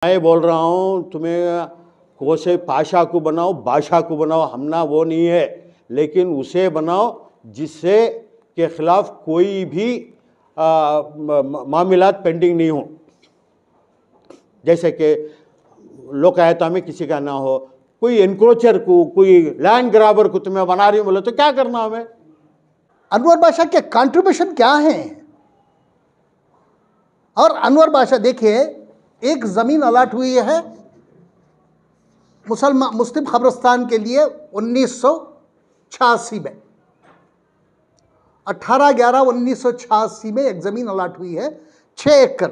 मैं बोल रहा हूँ तुम्हें कोसे पाशा को बनाओ, बादशाह को बनाओ, हमना वो नहीं है, लेकिन उसे बनाओ जिससे के खिलाफ कोई भी मामलात पेंडिंग नहीं हो। जैसे कि लोकायता में किसी का ना हो, कोई एनक्रोचर को, कोई लैंड ग्राबर को तुम्हें बना रही हो बोले तो क्या करना हमें? अनवर बादशाह के कंट्रीब्यूशन क्या हैं? और अनवर बादशाह देखिए, एक ज़मीन अलाट हुई है मुस्लिम खबरस्तान के लिए 1986 में, 18/11/1986 में एक ज़मीन अलाट हुई है 6 एकड़।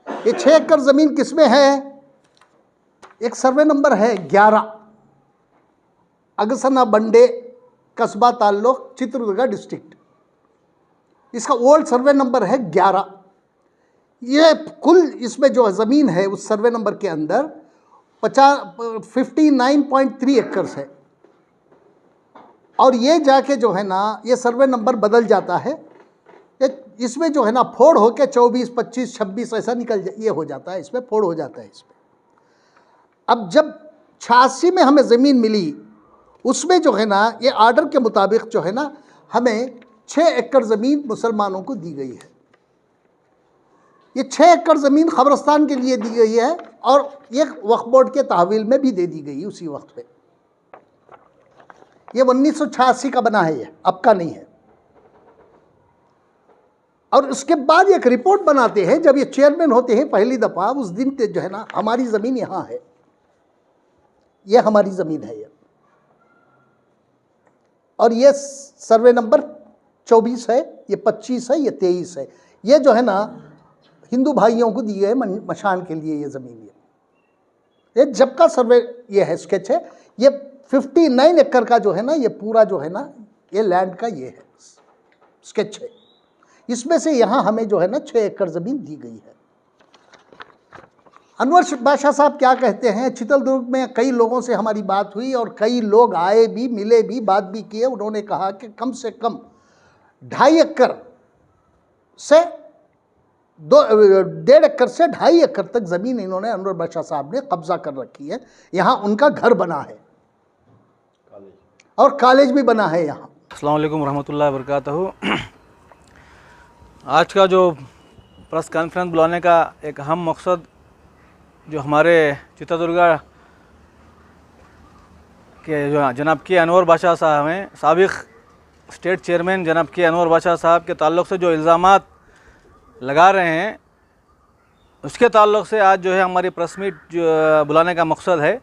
ये 6 एकड़ ज़मीन किस में है? एक सर्वे नंबर है 11, अगसना बंडे, कस्बा ताल्लुक, चित्रदुर्गा डिस्ट्रिक्ट। इसका ओल्ड सर्वे नंबर है 11। ये कुल इसमें जो ज़मीन है उस सर्वे नंबर के अंदर 59.3 एकड़ है। और ये जाके जो है ना, ये सर्वे नंबर बदल जाता है, इसमें जो है ना फोड़ होके 24, 25, 26 ऐसा ये हो जाता है, इसमें फोड़ हो जाता है इसमें। अब जब 86 में हमें ज़मीन मिली, उसमें जो है ना ये आर्डर के मुताबिक जो है ना हमें 6 एकड़ ज़मीन मुसलमानों को दी गई है। ये 6 एकड़ ज़मीन खबरस्तान के लिए दी गई है और ये वक्फ बोर्ड के तहवील में भी दे दी गई उसी वक्त पे। ये 1986 का बना है, ये अब का नहीं है। और उसके बाद एक रिपोर्ट बनाते हैं, जब ये चेयरमैन होते हैं पहली दफ़ा, उस दिन जो है ना हमारी ज़मीन यहाँ है, ये हमारी ज़मीन है ये, और ये सर्वे नंबर 24 है, ये 25 है, ये 23 है। ये जो है ना हिंदू भाइयों को दी गई मशान के लिए ये ज़मीन। ये जब का सर्वे ये है, स्केच है, ये 59 एकड़ का जो है ना, ये पूरा जो है ना ये लैंड का ये है स्केच है। इसमें से यहाँ हमें जो है ना 6 एकड़ ज़मीन दी गई है। अनवर बादशाह साहब क्या कहते हैं, चित्रदुर्ग में कई लोगों से हमारी बात हुई और कई लोग आए भी, मिले भी, बात भी किए। उन्होंने कहा कि कम से कम 2.5 एकड़ से 1.5 एकड़ से 2.5 एकड़ तक ज़मीन इन्होंने अनवर बादशाह साहब ने कब्जा कर रखी है। यहाँ उनका घर बना है और कॉलेज भी बना है यहाँ। अस्सलाम वालेकुम रहमतुल्लाहि व बरकातहू। आज का जो प्रेस कॉन्फ्रेंस बुलाने का एक अहम मकसद, जो हमारे चित्रदुर्गा के जो जनाब के अनवर बादशाह साहब हैं, साबिक़ स्टेट चेयरमैन जनाब के अनवर बादशाह साहब के ताल्लुक़ से जो इल्ज़ामात लगा रहे हैं, उसके ताल्लुक़ से आज जो है हमारी प्रेस मीट जो बुलाने का मकसद है।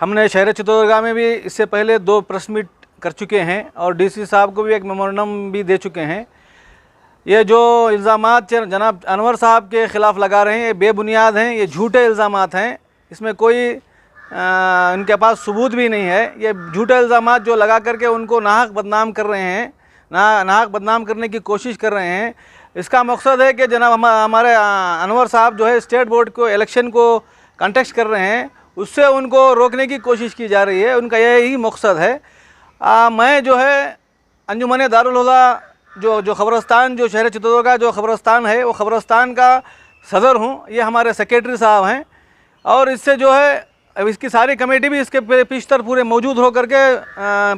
हमने शहर चित्रदुर्गा में भी इससे पहले 2 प्रेस मीट कर चुके हैं और डीसी साहब को भी एक मेमोरेंडम भी दे चुके हैं। ये जो इल्ज़ामात जनाब अनवर साहब के ख़िलाफ़ लगा रहे हैं, ये बेबुनियाद हैं, ये झूठे इल्ज़ामात हैं। इसमें कोई इनके पास सबूत भी नहीं है। ये झूठे इल्ज़ामात जो लगा करके उनको नाहक बदनाम कर रहे हैं, नाहक बदनाम करने की कोशिश कर रहे हैं। इसका मकसद है कि जनाब हमारे अनवर साहब जो है स्टेट बोर्ड को इलेक्शन को कंटेस्ट कर रहे हैं, उससे उनको रोकने की कोशिश की जा रही है। उनका यही मकसद है। मैं जो है अंजुमन दारुल हुदा जो ख़बरस्तान, जो शहर चित्रदुर्गा जो ख़बरस्तान है, वो ख़बरस्तान का सदर हूँ। ये हमारे सेक्रेटरी साहब हैं और इससे जो है अब इसकी सारी कमेटी भी इसके पिछतर पूरे मौजूद हो करके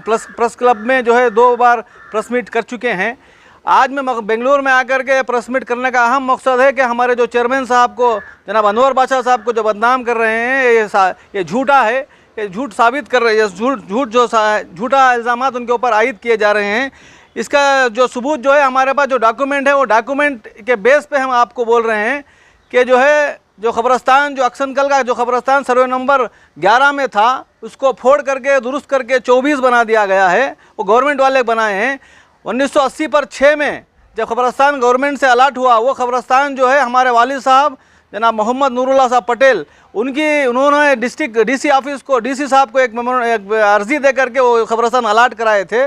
प्रेस क्लब में जो है 2 बार प्रेस मीट कर चुके हैं। आज मैं बेंगलुरु में आकर के प्रेस मीट करने का अहम मकसद है कि हमारे जो चेयरमैन साहब को, जनाब अनवर बादशाह साहब को जो बदनाम कर रहे हैं, ये झूठा है, ये झूठ साबित कर रहे हैं। झूठा इल्ज़ामात उनके ऊपर आयद किए जा रहे हैं। इसका जो सबूत जो है हमारे पास जो डॉक्यूमेंट है, वो डॉक्यूमेंट के बेस पे हम आपको बोल रहे हैं कि जो है जो ख़बरस्तान, जो अक्सनकल का जो ख़बरस्तान सर्वे नंबर 11 में था, उसको फोड़ करके दुरुस्त करके 24 बना दिया गया है। वो गवर्नमेंट वाले बनाए हैं। 1980 पर 6 में जब ख़बरस्तान गवर्नमेंट से अलाट हुआ, वो ख़बरस्तान जो है हमारे वालिद साहब जनाब मोहम्मद नूरुल्लाह साहब पटेल, उन्होंने डिस्ट्रिक्ट डीसी ऑफिस को, डीसी साहब को एक अर्ज़ी दे करके वो ख़बरस्तान अलाट कराए थे।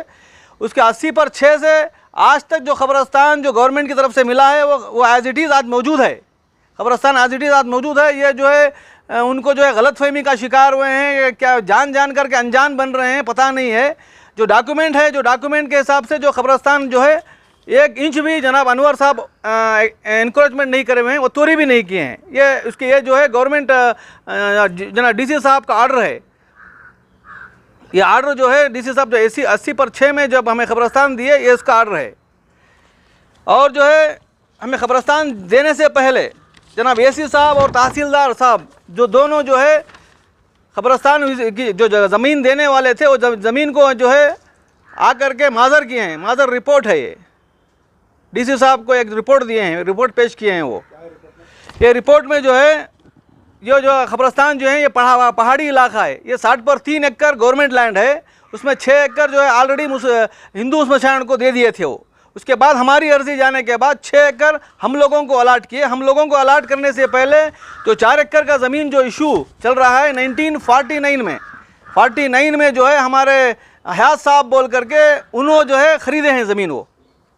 उसके 80 पर 6 से आज तक जो ख़बरस्तान जो गवर्नमेंट की तरफ से मिला है, वो एज़ इट इज़ आज मौजूद है। ख़बरस्तान एज़ इट इज़ आज मौजूद है। ये जो है उनको जो है गलतफहमी का शिकार हुए हैं, क्या जान करके अनजान बन रहे हैं, पता नहीं है। जो डॉक्यूमेंट है, जो डॉक्यूमेंट के हिसाब से जो ख़बरस्तान जो है एक इंच भी जनाब अनवर साहब इंक्रोचमेंट नहीं करे हुए हैं, वो तोरी भी नहीं किए हैं। ये जो है गवर्नमेंट जनाब डीसी साहब का ऑर्डर है। ये ऑर्डर जो है डीसी साहब जो 80/6 में जब हमें खबरस्तान दिए, ये इसका ऑर्डर है। और जो है हमें खबरस्तान देने से पहले जनाब एसी साहब और तहसीलदार साहब जो दोनों जो है खबरस्तान की जो ज़मीन देने वाले थे, वो ज़मीन को जो है आकर के माजर किए हैं। माजर रिपोर्ट है ये, डीसी साहब को एक रिपोर्ट दिए हैं, रिपोर्ट पेश किए हैं। वो ये रिपोर्ट में जो है जो खबरस्तान जो है ये पहाड़ी इलाका है। ये 60/3 एकड़ गवर्नमेंट लैंड है, उसमें 6 एकड़ जो है ऑलरेडी हिंदू स्मशान को दे दिए थे वो। उसके बाद हमारी अर्जी जाने के बाद 6 एकड़ हम लोगों को अलाट किए। हम लोगों को अलाट करने से पहले जो 4 एकड़ का ज़मीन जो इशू चल रहा है 1949 में जो है हमारे हयात साहब बोल करके उन्होंने जो है ख़रीदे हैं ज़मीन। वो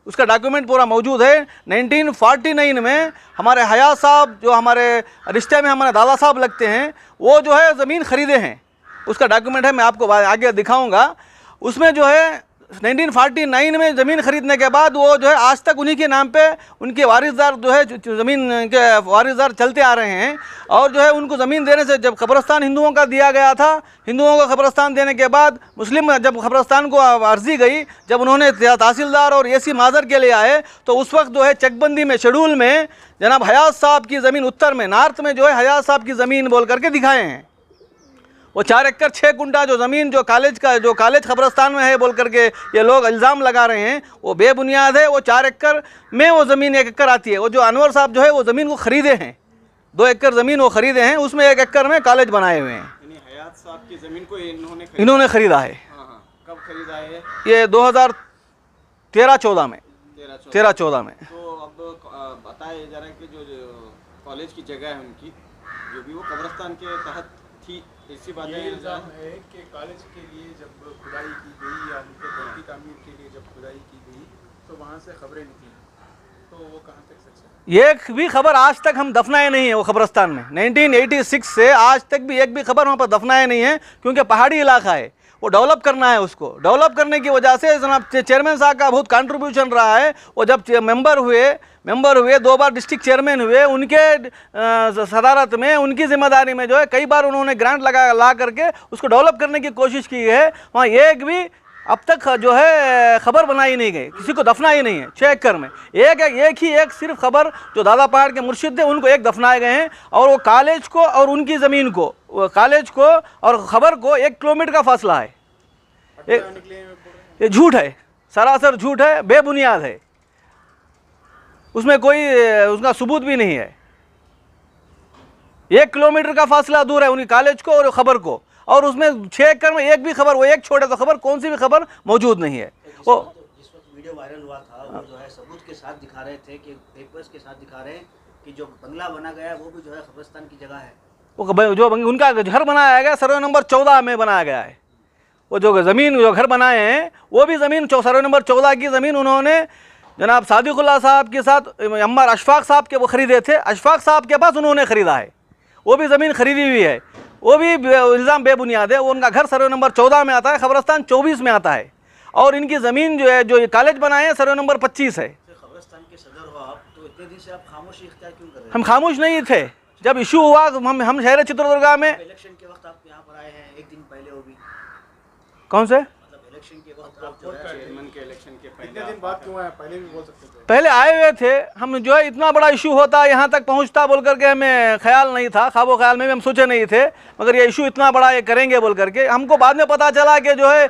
उसका डॉक्यूमेंट पूरा मौजूद है। 1949 में हमारे हयात साहब जो हमारे रिश्ते में हमारे दादा साहब लगते हैं, वो जो है ज़मीन ख़रीदे हैं। उसका डॉक्यूमेंट है, मैं आपको आगे दिखाऊंगा। उसमें जो है 1949 में ज़मीन ख़रीदने के बाद वो जो है आज तक उन्हीं के नाम पे उनके वारिसदार जो है ज़मीन के वारिसदार चलते आ रहे हैं। और जो है उनको ज़मीन देने से जब खबरस्तान हिंदुओं का दिया गया था, हिंदुओं को खबरस्तान देने के बाद मुस्लिम जब खबरस्तान को अर्जी गई, जब उन्होंने तहसीलदार और एसी माजर के लिए आए, तो उस वक्त जो है चकबंदी में शेड्यूल में जनाब हयात साहब की ज़मीन उत्तर में नॉर्थ में जो है हयात साहब की ज़मीन बोल करके दिखाए हैं। वो 4 एकड़ 6 कुंटा जो ज़मीन जो कॉलेज खबरस्तान में है बोल करके ये लोग इल्ज़ाम लगा रहे हैं, वो बेबुनियाद है। वो 4 एकड़ में वो ज़मीन 1 एकड़ आती है। वो जो अनवर साहब जो है वो ज़मीन को ख़रीदे हैं, 2 एकड़ ज़मीन वो ख़रीदे हैं, उसमें 1 एकड़ में कॉलेज बनाए हुए हैं। हयात साहब की ज़मीन को इन्होंने ख़रीदा है। कब खरीदा है? ये 2013-14 में। 13-14 में। तो अब बताया जा रहा है कि जो कॉलेज की जगह है उनकी, जो भी वो कब्रिस्तान के तहत थी, इसी बात ये इल्ज़ाम है कि कॉलेज के लिए जब खुदाई की गई या उनके घर की तामीर के लिए जब खुदाई की गई तो वहाँ से खबरें निकली, तो वो कहाँ तक सच है? एक भी खबर आज तक हम दफनाए नहीं है वो खबरस्तान में। 1986 से आज तक भी एक भी खबर वहाँ पर दफनाए नहीं है, क्योंकि पहाड़ी इलाका है। वो डेवलप करना है, उसको डेवलप करने की वजह से जनाब चेयरमैन साहब का बहुत कंट्रीब्यूशन रहा है। वो जब मेंबर हुए 2 बार डिस्ट्रिक्ट चेयरमैन हुए, उनके सदारत में उनकी जिम्मेदारी में जो है कई बार उन्होंने ग्रांट ला करके उसको डेवलप करने की कोशिश की है। वहाँ एक भी अब तक जो है खबर बनाई नहीं गई, किसी को दफना ही नहीं है। 6 एकड़ में एक सिर्फ खबर जो दादा पहाड़ के मुर्शिद थे उनको एक दफनाए गए हैं। और वो कॉलेज को और उनकी ज़मीन को, कॉलेज को और ख़बर को 1 किलोमीटर का फासला है। ये झूठ है, सरासर झूठ है, बेबुनियाद है। उसमें कोई उसका सबूत भी नहीं है। 1 किलोमीटर का फासला दूर है उनकी कॉलेज को और ख़बर को, और उसमें 6 एकड़ में एक भी खबर, वो एक छोटे तो खबर, कौन सी भी खबर मौजूद नहीं है। वो जिस वक्त वीडियो वायरल हुआ था वो जो है सबूत के साथ दिखा रहे थे कि पेपर्स के साथ दिखा रहे हैं कि जो बंगला बना गया है वो भी जो है खबरस्तान की जगह है। वो जो उनका घर बनाया गया सर्वे नंबर 14 में बनाया गया है। वो जो ज़मीन जो घर बनाए हैं वो भी ज़मीन सर्वे नंबर 14 की ज़मीन उन्होंने जनाब सादिकुल्लाह साहब के साथ अम्मार अशफाक साहब के वो ख़रीदे थे। अशफाक साहब के पास उन्होंने ख़रीदा है, वो भी ज़मीन ख़रीदी हुई है। वो भी इल्ज़ाम बेबुनियाद है। वो उनका घर सर्वे नंबर 14 में आता है, खबरस्तान 24 में आता है। और इनकी ज़मीन जो है, जो ये कॉलेज बनाए हैं, सर्वे नंबर 25 है। खबरस्तान के सदर हो आप, तो इतने दिन से आप खामोशी इख्तियार क्यों कर रहे हैं? हम खामोश नहीं थे। जब इशू हुआ हम शहर चित्रदुर्गा में इलेक्शन के वक्त आप यहाँ पर आए हैं, 1 दिन पहले वो भी। कौन से मतलब इलेक्शन के वक्त आप जो है चेयरमैन के इलेक्शन के पहले कितने दिन बाद क्यों आए? पहले भी बोल सकते थे। पहले आए हुए थे हम। जो है इतना बड़ा इशू होता, यहाँ तक पहुँचता बोल करके हमें ख्याल नहीं था, ख्वाबो ख्याल में भी हम सोचे नहीं थे। मगर ये इशू इतना बड़ा ये करेंगे बोल करके हमको बाद में पता चला कि जो है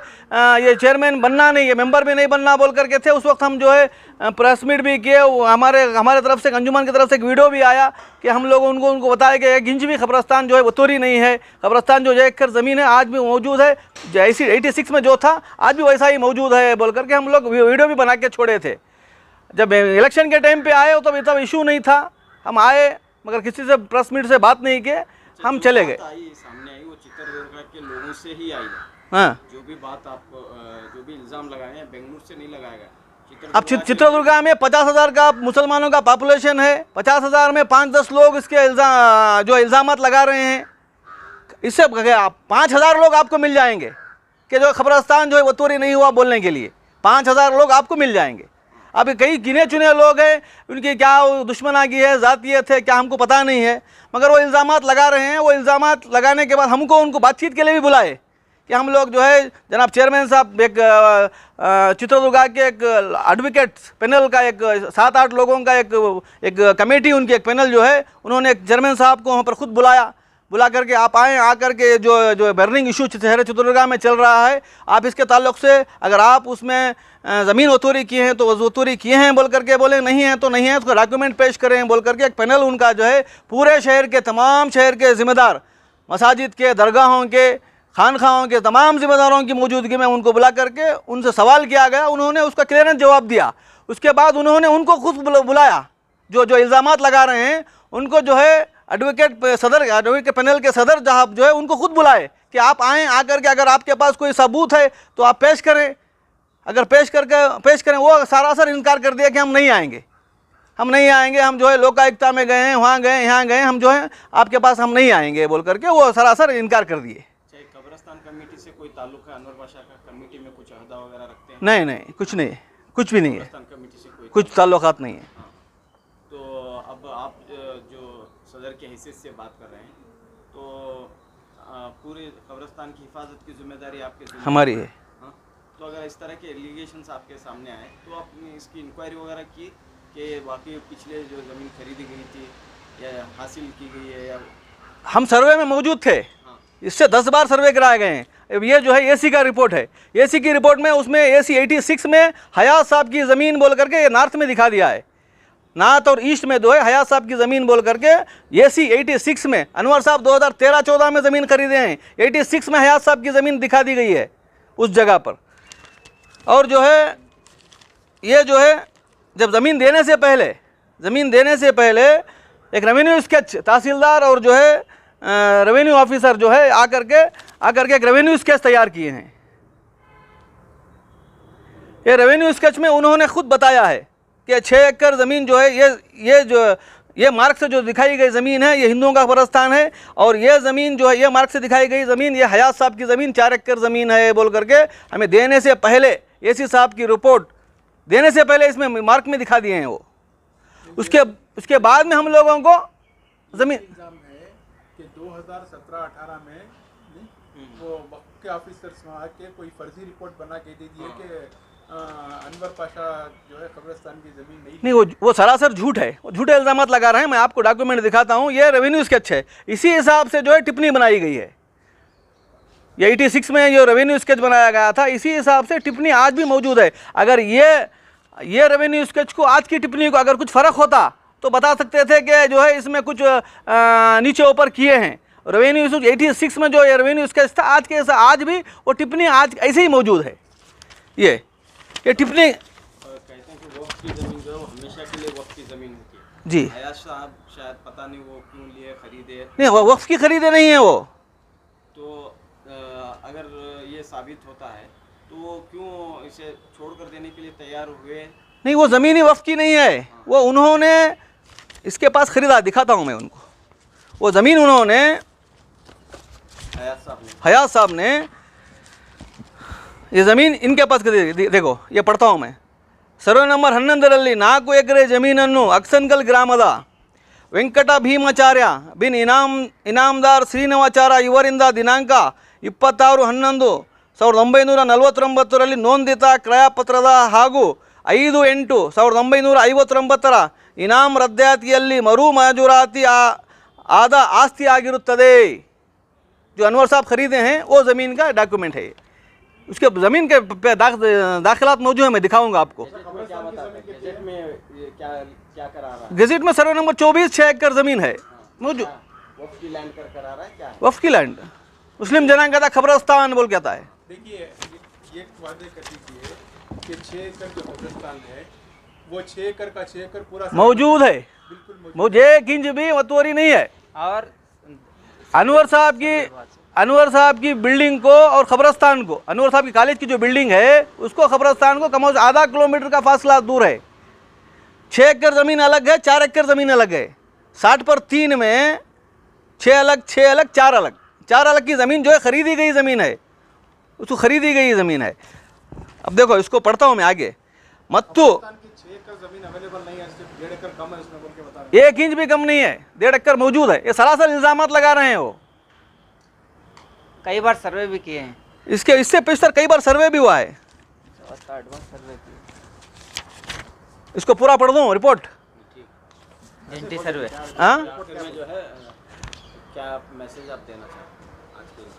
ये चेयरमैन बनना नहीं है, मेंबर भी नहीं बनना बोल करके थे। उस वक्त हम जो है प्रेस मीट भी किए। हमारे तरफ से, अंजुमन की तरफ से एक वीडियो भी आया कि हम लोग उनको बताया कि 1 इंच भी खबरस्तान जो है वो तोरी नहीं है। खबरस्तान जो 1 एकड़ ज़मीन है आज भी मौजूद है, जैसी 86 में जो था आज भी वैसा ही मौजूद है बोल करके हम लोग वीडियो भी बना के छोड़े थे। जब इलेक्शन के टाइम पे आए तो तब इशू नहीं था, हम आए मगर किसी से प्रेस मीट से बात नहीं किए, हम चले गए। सामने आई वो चित्रदुर्गा के लोगों से ही आई है। हाँ, जो भी बात आप जो भी इल्ज़ाम लगाए हैं बेंगलुरु से नहीं लगाया गया। अब चित्रदुर्गा में 50,000 का मुसलमानों का पॉपुलेशन है। 50,000 में 5-10 लोग इसके जो इल्ज़ामात लगा रहे हैं। इससे 5,000 लोग आपको मिल जाएंगे कि जो खबरस्तान जो है वो तोरी नहीं हुआ बोलने के लिए 5,000 लोग आपको मिल जाएंगे। अब कई गिने चुने लोग हैं, उनकी क्या दुश्मनागी है, जातीयत है, क्या हमको पता नहीं है, मगर वो इल्ज़ामात लगा रहे हैं। वो इल्ज़ामात लगाने के बाद हमको उनको बातचीत के लिए भी बुलाए कि हम लोग जो है जनाब चेयरमैन साहब, एक चित्रदुर्गा के एक एडवोकेट पैनल का एक 7-8 लोगों का एक कमेटी, उनकी एक पैनल जो है, उन्होंने एक चेयरमैन साहब को वहाँ पर ख़ुद बुला करके आप आएँ, आकर के जो बर्निंग इशू शहर चित्रदुर्गा में चल रहा है, आप इसके ताल्लुक़ से अगर आप उसमें ज़मीन वसूली किए हैं तो वसूली किए हैं बोल करके बोले, नहीं है तो नहीं है, उसका डॉक्यूमेंट पेश करें बोल करके एक पैनल उनका जो है पूरे शहर के तमाम शहर के ज़िम्मेदार, मसाजिद के, दरगाहों के, खानखाहों के तमाम ज़िम्मेदारों की मौजूदगी में उनको बुला करके उनसे सवाल किया गया। उन्होंने उसका क्लियरेंस जवाब दिया। उसके बाद उन्होंने उनको खुद बुलाया, जो इल्ज़ामात लगा रहे हैं उनको जो है एडवोकेट पैनल के सदर साहब जो है उनको खुद बुलाए कि आप आएँ, आकर के अगर आपके पास कोई सबूत है तो आप पेश करें। अगर पेश करें, वो सरासर इनकार कर दिया कि हम नहीं आएंगे, हम जो है लोकायुक्ता में गए हैं, वहाँ गए, यहाँ गए, हम जो है आपके पास हम नहीं आएंगे बोल करके वो सरासर इनकार कर दिए। कब्रिस्तान कमेटी से कोई ताल्लुक है? अनवर बादशाह का कमेटी में कुछ अहदा वगैरह रखते हैं? नहीं, कुछ नहीं, कुछ भी नहीं है, कब्रिस्तान कमेटी से कुछ ताल्लुकात नहीं है। तो अब आप जो सदर के हैसियत से बात कर रहे हैं, तो पूरे कब्रिस्तान की हिफाजत की जिम्मेदारी आपके हमारी है। हाँ, तो अगर इस तरह के एलिगेशंस आपके सामने आए तो आपने इसकी इंक्वायरी वगैरह की कि वाकई पिछले जो ज़मीन खरीदी गई थी या हासिल की गई है, या हम सर्वे में मौजूद थे, इससे 10 बार सर्वे कराए गए हैं। अब ये जो है एसी का रिपोर्ट है, एसी की रिपोर्ट में उसमें एसी 86 में हयात साहब की ज़मीन बोल करके नॉर्थ में दिखा दिया है, नॉर्थ और ईस्ट में जो है हयात साहब की ज़मीन बोल करके एसी 86 में अनवर साहब 2013-14 में ज़मीन खरीदे हैं, 86 में हयात साहब की ज़मीन दिखा दी गई है उस जगह पर। और जो है ये जो है जब ज़मीन देने से पहले एक रेवेन्यू स्केच तहसीलदार और जो है रेवेन्यू ऑफिसर जो है आकर के एक रेवेन्यू स्केच तैयार किए हैं। ये रेवेन्यू स्केच में उन्होंने खुद बताया है कि 6 एकड़ ज़मीन जो है ये मार्ग से जो दिखाई गई ज़मीन है ये हिंदुओं का कब्रिस्तान है, और ये ज़मीन जो है ये मार्ग से दिखाई गई ज़मीन ये हयात साहब की ज़मीन 4 एकड़ ज़मीन है बोल करके हमें देने से पहले एसी साहब की रिपोर्ट देने से पहले इसमें मार्क में दिखा दिए हैं वो। उसके बाद में हम लोगों को ज़मीन इल्ज़ाम है कि 2017-18 में वो वक्त के ऑफिसर्स वहाँ के कोई फर्जी रिपोर्ट बना के दे दिए कि अनवर पाशा जो है कब्रिस्तान की ज़मीन नहीं, वो सरासर झूठ है, वो झूठे इल्ज़ामात लगा रहे हैं। मैं आपको डॉक्यूमेंट दिखाता हूँ, ये रेवेन्यू स्केच है, इसी हिसाब से जो है टिप्पणी बनाई गई है। ये 86 में जो रेवेन्यू स्केच बनाया गया था इसी हिसाब से टिप्पणी आज भी मौजूद है। अगर ये रेवेन्यू स्केच को आज की टिप्पणी को अगर कुछ फ़र्क होता तो बता सकते थे कि जो है इसमें कुछ नीचे ऊपर किए हैं। रेवेन्यू 86 में जो ये रेवेन्यू स्केच था आज भी वो टिप्पणी आज ऐसे ही मौजूद है। ये टिप्पणी कहते हैं कि वक्फ की ज़मीन जो है वो हमेशा के लिए वक्फ की ज़मीन होती है। जी, हयात साहब शायद पता नहीं वो क्यों लिए खरीदे, नहीं वो वक्फ की खरीदे नहीं है वो। तो अगर ये साबित होता है तो वो क्यों इसे छोड़कर देने के लिए तैयार हुए? नहीं, वो ज़मीन ही वक्फ की नहीं है, वो उन्होंने इसके पास ख़रीदा, दिखाता हूँ मैं उनको। वो ज़मीन उन्होंने हयात साहब ने ये ज़मीन इनके पास खरीदी। देखो ये पढ़ता हूँ मैं। ಸರ್ವೆ ನಂಬರ್ 11ರಲ್ಲಿ 4 ಎಕರೆ ಜಮೀನನ್ನು ಅಕ್ಸನ್ಗಲ್ ಗ್ರಾಮದ ವೆಂಕಟ ಭೀಮಾಚಾರ್ಯ ಬಿನ್ ಇನಾಮ್ದಾರ್ ಶ್ರೀನಿವಾಚಾರ್ಯ ಇವರಿಂದ ದಿನಾಂಕ 26/11/1949ರಲ್ಲಿ ನೋಂದಿತ ಕ್ರಯಪತ್ರದ ಹಾಗೂ 5/8/1959ರ ಇನಾಮ್ ರದ್ದಾತಿಯಲ್ಲಿ ಮರು ಮಂಜೂರಾತಿ ಆದ ಆಸ್ತಿ ಆಗಿರುತ್ತದೆ। जो अनवर साहब खरीदे हैं वो ज़मीन का डॉक्यूमेंट है। उसके ज़मीन के दाखिलात मौजूद है, मैं दिखाऊंगा आपको। गज़ेट में सर्वे नंबर 24 6 एकड़ ज़मीन है मौजूद। वफ़ की लैंड मुस्लिम जनांग का खबरस्तान बोल कहता है। देखिए ये वादे कर दीजिए कि 6 एकड़ जो कब्रिस्तान है वो 6 एकड़ का 6 एकड़ पूरा मौजूद है, मुझे एक इंच भी मतवरी नहीं है। और अनवर साहब की बिल्डिंग को और खबरस्तान को, अनवर साहब की कॉलेज की जो बिल्डिंग है उसको खबरस्तान को कम से कम आधा किलोमीटर का फासला दूर है। 6 एकड़ ज़मीन अलग है, 4 एकड़ ज़मीन अलग है। 60/3 में 6 अलग 4 अलग की ज़मीन जो है खरीदी गई ज़मीन है, उसको खरीदी गई ज़मीन है। अब देखो इसको पढ़ता हूँ मैं आगे। मत्तू के 6 एकड़ जमीन अवेलेबल नहीं है, सिर्फ 1.5 एकड़ कम है उसमें बोल के बता रहे 1 इंच भी कम नहीं है, 1.5 एकड़ मौजूद है। ये सरासर इल्ज़ामात लगा रहे हैं वो। कई बार सर्वे भी किए हैं, इससे पेशतर कई बार सर्वे भी हुआ है। एडवांस सर्वे किए, इसको पूरा पढ़ दूँ रिपोर्ट? एंटी सर्वे। हाँ, फिर में जो है क्या आप मैसेज आप देना चाहते हैं आज के हैं।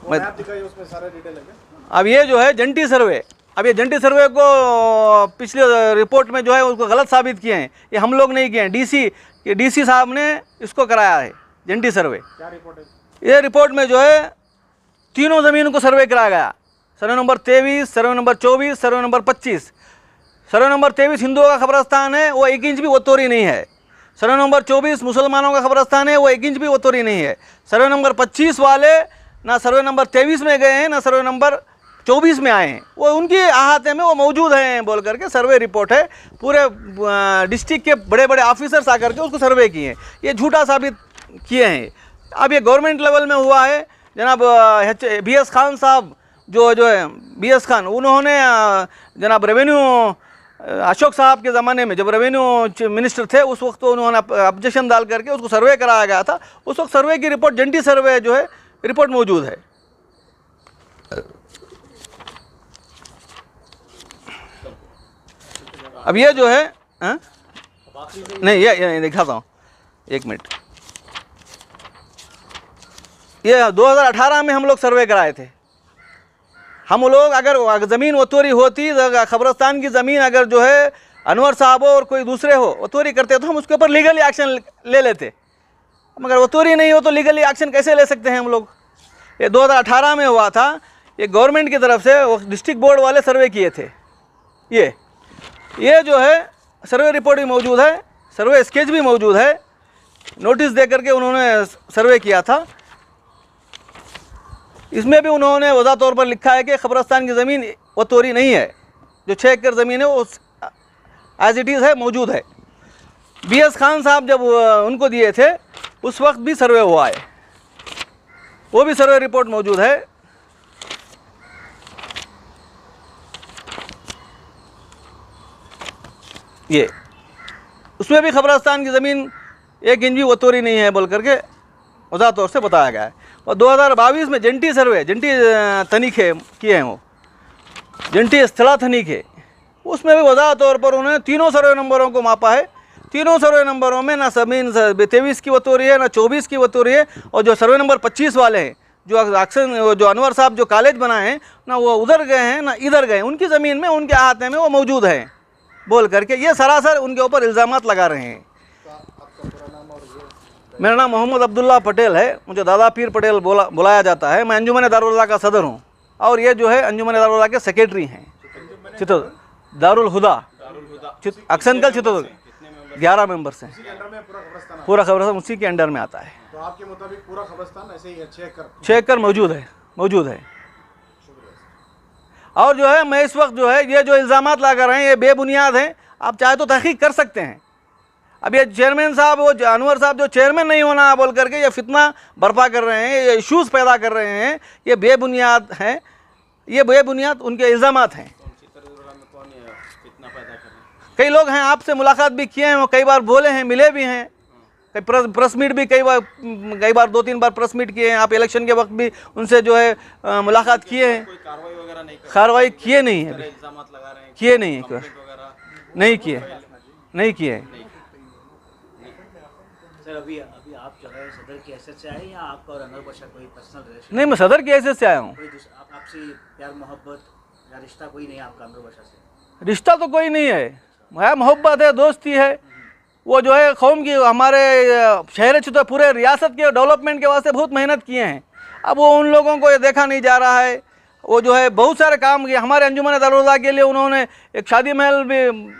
वो ऐप दिखाइए, उसमें सारा डिटेल है क्या? अब ये जो है जंटी सर्वे, अब ये जंटी सर्वे को पिछले रिपोर्ट में जो है उसको गलत साबित किए हैं। ये हम लोग नहीं किए हैं, डीसी साहब ने इसको कराया है जंटी सर्वे। क्या रिपोर्ट है? ये रिपोर्ट में जो है तीनों ज़मीन को सर्वे कराया गया, survey number 23, survey number 24, survey number 25। Survey number 23 हिंदुओं का कब्रस्तान है, वो 1 इंच भी वतोरी नहीं है। सर्वे नंबर 24 मुसलमानों का कब्रस्तान है, वो 1 इंच भी वतोरी नहीं है। सर्वे नंबर 25 वाले ना सर्वे नंबर 23 में गए हैं, ना सर्वे नंबर 24 में आए हैं, वो उनकी अहाते में वो मौजूद हैं बोल करके सर्वे रिपोर्ट है। पूरे डिस्ट्रिक्ट के बड़े बड़े ऑफिसर्स आकर के उसको सर्वे किए हैं, ये झूठा साबित किए हैं। अब ये गवर्नमेंट लेवल में हुआ है। जनाब BS खान साहब जो है BS खान, उन्होंने जनाब रेवेन्यू अशोक साहब के ज़माने में जब रेवेन्यू मिनिस्टर थे उस वक्त तो उन्होंने ऑब्जेक्शन डाल करके उसको सर्वे कराया गया था। उस वक्त सर्वे की रिपोर्ट, जंटी सर्वे जो है रिपोर्ट मौजूद है। अब ये जो है नहीं, ये दिखाता हूँ, 1 मिनट। ये 2018 में हम लोग सर्वे कराए थे। हम लोग अगर ज़मीन वतोरी होती, ख़बरस्तान की ज़मीन अगर जो है अनवर साहब हो और कोई दूसरे हो वतोरी करते तो हम उसके ऊपर लीगली एक्शन ले लेते। मगर वतोरी नहीं हो तो लीगली एक्शन कैसे ले सकते हैं हम लोग? ये 2018 में हुआ था, ये गवर्नमेंट की तरफ से वो डिस्ट्रिक्ट बोर्ड वाले सर्वे किए थे। ये जो है सर्वे रिपोर्ट भी मौजूद है, सर्वे स्केच भी मौजूद है, नोटिस दे करके उन्होंने सर्वे किया था। इसमें भी उन्होंने वज़ाह तौर पर लिखा है कि ख़बरस्तान की ज़मीन वतोरी नहीं है, जो 6 एकड़ ज़मीन है वो एज इट इज़ है, मौजूद है। BS खान साहब जब उनको दिए थे उस वक्त भी सर्वे हुआ है, वो भी सर्वे रिपोर्ट मौजूद है। ये उसमें भी ख़बरस्तान की ज़मीन 1 इंच भी वतोरी नहीं है बोल करके वज़ाह तौर से बताया गया है। और 2022 में जंटी सर्वे, जंटी तनीखे किए हैं, वो जंटी स्थला तनीखे, उसमें भी वज़ाह तौर पर उन्होंने तीनों सर्वे नंबरों को मापा है। तीनों सर्वे नंबरों में ना ज़मीन 23 की वतोरी है, ना 24 की वतोरी है। और जो सर्वे नंबर 25 वाले हैं, जो अक्सर जो अनवर साहब जो कॉलेज बनाए हैं ना, वो उधर गए हैं ना इधर गए, उनकी ज़मीन में उनके अहाते में वो मौजूद हैं बोल करके ये सरासर उनके ऊपर इल्ज़ामात लगा रहे हैं। मेरा नाम मोहम्मद अब्दुल्ला पटेल है, मुझे दादा पीर पटेल बुलाया जाता है। मैं अंजुमन दारुल्लाह का सदर हूँ और ये जो है अंजुमन दारुल्लाह के सेक्रेटरी हैं चित्तौड़, दारुल हुदा अक्सनकल चित्तौड़। 11 मेंबर्स हैं, पूरा ख़बरस्तान उसी के अंडर में आता है। तो आपके मुताबिक पूरा ख़बरस्तान ऐसे ही है, 6 एकड़ मौजूद है। और जो है मैं इस वक्त जो है ये जो इल्ज़ामात लगा रहे हैं ये बेबुनियाद हैं। आप चाहे तो तहक़ीक़ कर सकते हैं। अब ये चेयरमैन साहब, वो अनवर साहब जो चेयरमैन नहीं होना बोल करके ये फितना बर्पा कर रहे हैं, ये इश्यूज़ पैदा कर रहे हैं, ये बेबुनियाद हैं, ये बेबुनियाद उनके इल्ज़ामात हैं। कई लोग हैं, आपसे मुलाकात भी किए हैं, वो कई बार बोले हैं, मिले भी हैं, कई प्रेस मीट भी कई बार 2-3 बार प्रेस मीट किए हैं। आप इलेक्शन के वक्त भी उनसे जो है मुलाकात किए हैं। कोई कार्रवाई वगैरह नहीं कर, कार्रवाई किए नहीं है, इल्जामात लगा रहे हैं, किए नहीं है, कंप्लेंट वगैरह नहीं किए। सर अभी आप जो है सदर की हैसियत से आए या आपका और अनवर बादशाह कोई पर्सनल रिलेशन? नहीं, मैं सदर की हैसियत से आया हूँ। कोई आपसे प्यार मोहब्बत या रिश्ता कोई नहीं आपका अनवर बादशाह से? रिश्ता तो कोई नहीं है, मोहब्बत है, दोस्ती है। वो जो है कौम की, हमारे शहर चित्तौड़ पूरे रियासत के डेवलपमेंट के वास्ते बहुत मेहनत किए हैं। अब वो उन लोगों को ये देखा नहीं जा रहा है। वो जो है बहुत सारे काम किए हमारे अंजुमन दारुल्लाह के लिए। उन्होंने एक शादी महल भी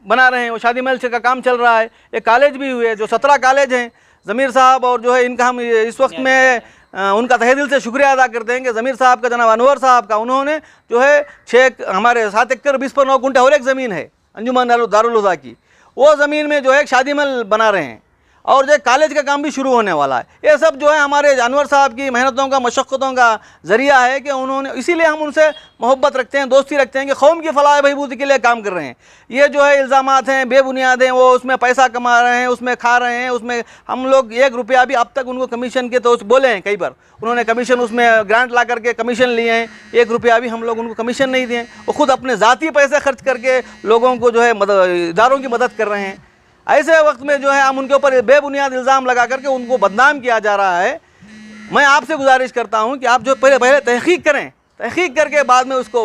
बना रहे हैं, वो शादी महल का काम चल रहा है। एक कॉलेज भी हुए, जो 17 कॉलेज हैं। ज़मीर साहब और जो है इनका हम इस वक्त में उनका तहे दिल से शुक्रिया अदा करते हैं कि ज़मीर साहब का, जनाब अनवर साहब का, उन्होंने जो है 7 एकड़ 20 पर 9 कुंटे और एक ज़मीन है अंजुमन दारुल हुदा की, वो ज़मीन में जो है एक शादी महल बना रहे हैं। और जो कॉलेज का काम भी शुरू होने वाला है। ये सब जो है हमारे अनवर साहब की मेहनतों का, मशक्क़तों का ज़रिया है कि उन्होंने, इसीलिए हम उनसे मोहब्बत रखते हैं, दोस्ती रखते हैं कि कौम की फलाह बहबूदी के लिए काम कर रहे हैं। ये जो है इल्ज़ामात हैं बेबुनियाद हैं, वो उसमें पैसा कमा रहे हैं, उसमें खा रहे हैं, उसमें हम लोग 1 रुपया भी अब तक उनको कमीशन के तो बोले हैं कई बार, उन्होंने कमीशन उसमें ग्रांट ला करके कमीशन लिए हैं, 1 रुपया भी हम लोग उनको कमीशन नहीं दिए। वो खुद अपने ज़ाती पैसे खर्च करके लोगों को जो है इदारों की मदद कर रहे हैं। ऐसे वक्त में जो है हम उनके ऊपर बेबुनियाद इल्ज़ाम लगा करके उनको बदनाम किया जा रहा है। मैं आपसे गुजारिश करता हूं कि आप जो पहले तहकीक करें, तहकीक करके बाद में उसको